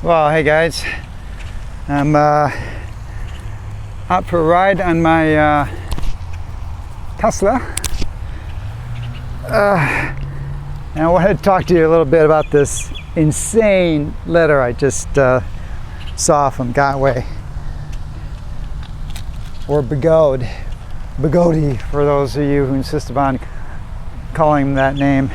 Well, hey guys, I'm out for a ride on my Tesla, and I wanted to talk to you a little bit about this insane letter I just saw from Gotway, or Bigode for those of you who insist upon calling him that name.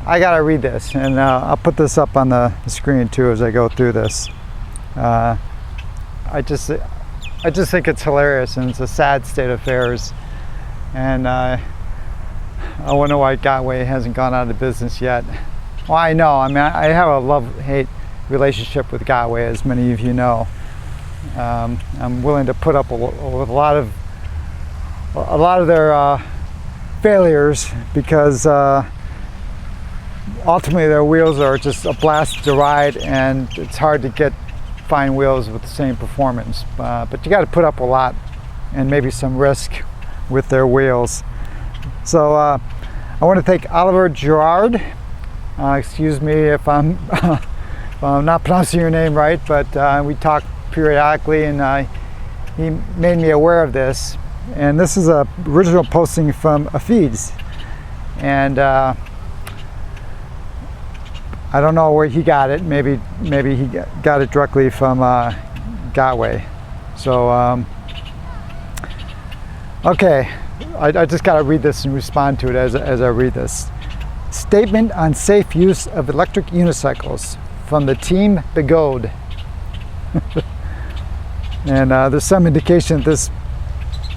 I gotta read this, and I'll put this up on the screen too as I go through this. I just think it's hilarious, and it's a sad state of affairs. And I wonder why Gotway hasn't gone out of business yet. Well, I know. I mean, I have a love-hate relationship with Gotway, as many of you know. I'm willing to put up with a lot of their failures because. Ultimately, their wheels are just a blast to ride, and it's hard to get fine wheels with the same performance. But you got to put up a lot and maybe some risk with their wheels. So I want to thank Oliver Gerard. Excuse me if I'm not pronouncing your name right, but we talk periodically, and he made me aware of this. And this is a original posting from a feeds, and I don't know where he got it. Maybe he got it directly from Gotway. So okay, I just got to read this and respond to it as I read this. Statement on safe use of electric unicycles from the team Bigode. And there's some indication that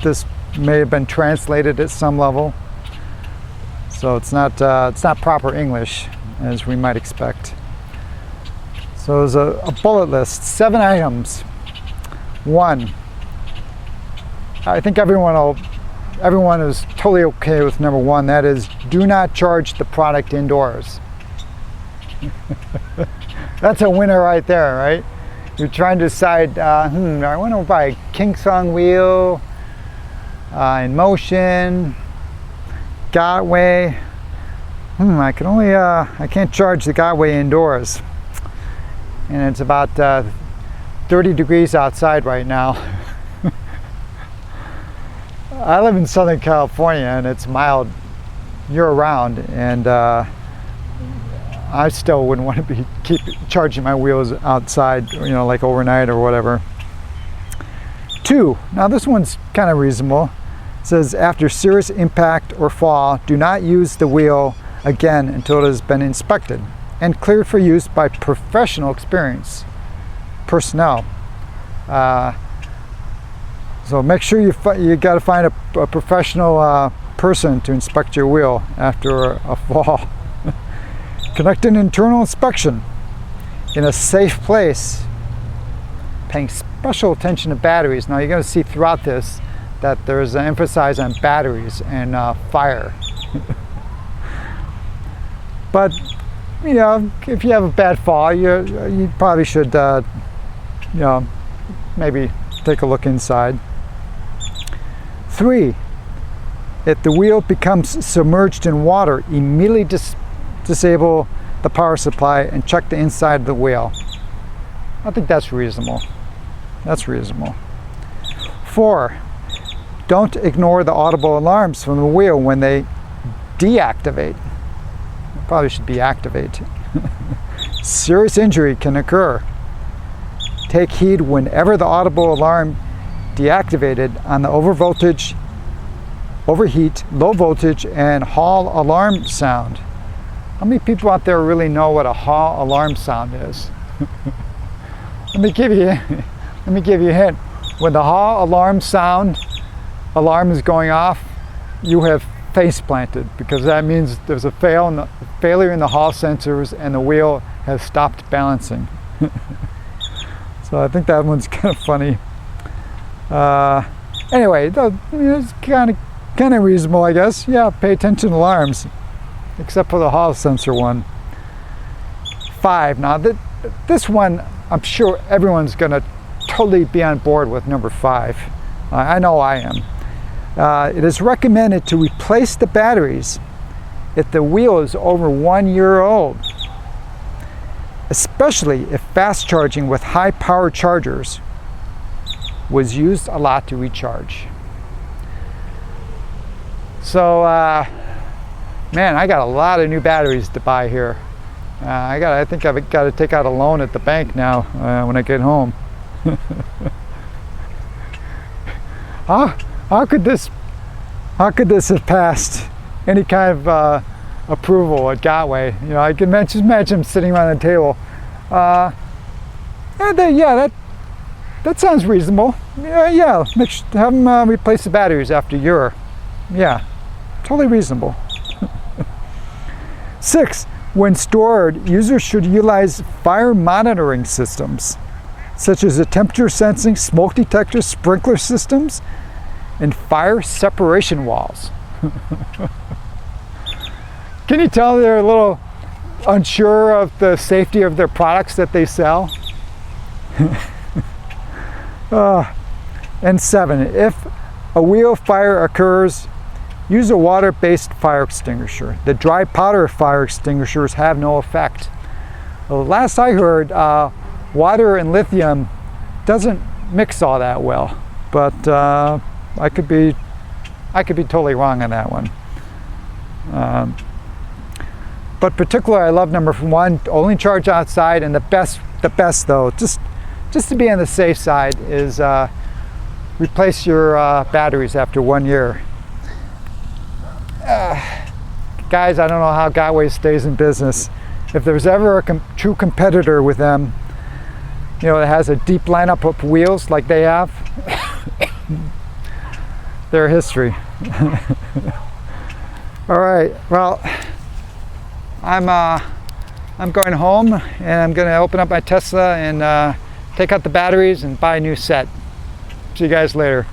this may have been translated at some level. So it's not proper English, as we might expect. So there's a bullet list, 7 items. 1, I think everyone is totally okay with number 1. That is, do not charge the product indoors. That's a winner right there, right? You're trying to decide, I want to buy a Kingsong wheel, in motion, Gotway. I can't charge the Gotway indoors, and it's about 30 degrees outside right now. I live in Southern California, and it's mild year-round, and I still wouldn't want to keep charging my wheels outside, like overnight or whatever. 2, now this one's kind of reasonable. It says, after serious impact or fall, do not use the wheel again until it has been inspected and cleared for use by professional personnel. So make sure you got to find a professional person to inspect your wheel after a fall. Conduct an internal inspection in a safe place, paying special attention to batteries. Now you're going to see throughout this that there's an emphasis on batteries and fire. But if you have a bad fall, you probably should maybe take a look inside. 3, if the wheel becomes submerged in water, immediately disable the power supply and check the inside of the wheel. I think that's reasonable. 4, don't ignore the audible alarms from the wheel when they deactivate. Probably should be activate. Serious injury can occur. Take heed whenever the audible alarm deactivated on the overvoltage, overheat, low voltage, and Hall alarm sound. How many people out there really know what a Hall alarm sound is? Let me give you a hint. When the Hall alarm alarm is going off, you have face planted, because that means there's a failure in the Hall sensors and the wheel has stopped balancing. So I think that one's kind of funny. Anyway, it's kind of reasonable, I guess. Yeah, pay attention to alarms, except for the Hall sensor one. 5. Now this one, I'm sure everyone's going to totally be on board with number 5. I know I am. It is recommended to replace the batteries if the wheel is over 1 year old. especially if fast charging with high power chargers was used a lot to recharge. So, man, I got a lot of new batteries to buy here. I think I've got to take out a loan at the bank now when I get home. How could this have passed any kind of approval at Gotway? You know, I can just imagine them sitting around the table. That sounds reasonable. Yeah, have them replace the batteries after a year. Yeah, totally reasonable. 6, when stored, users should utilize fire monitoring systems, such as the temperature sensing, smoke detectors, sprinkler systems, and fire separation walls. Can you tell they're a little unsure of the safety of their products that they sell? And 7, if a wheel fire occurs, use a water-based fire extinguisher. The dry powder fire extinguishers have no effect. Well, last I heard, water and lithium doesn't mix all that well, but I could be totally wrong on that one. But particularly, I love number 1, only charge outside, and the best though, just to be on the safe side, is replace your batteries after 1 year. Guys, I don't know how Gotway stays in business. If there's ever a true competitor with them, you know, that has a deep lineup of wheels like they have, their history. All right, well, I'm going home, and I'm going to open up my Tesla and take out the batteries and buy a new set. See you guys later.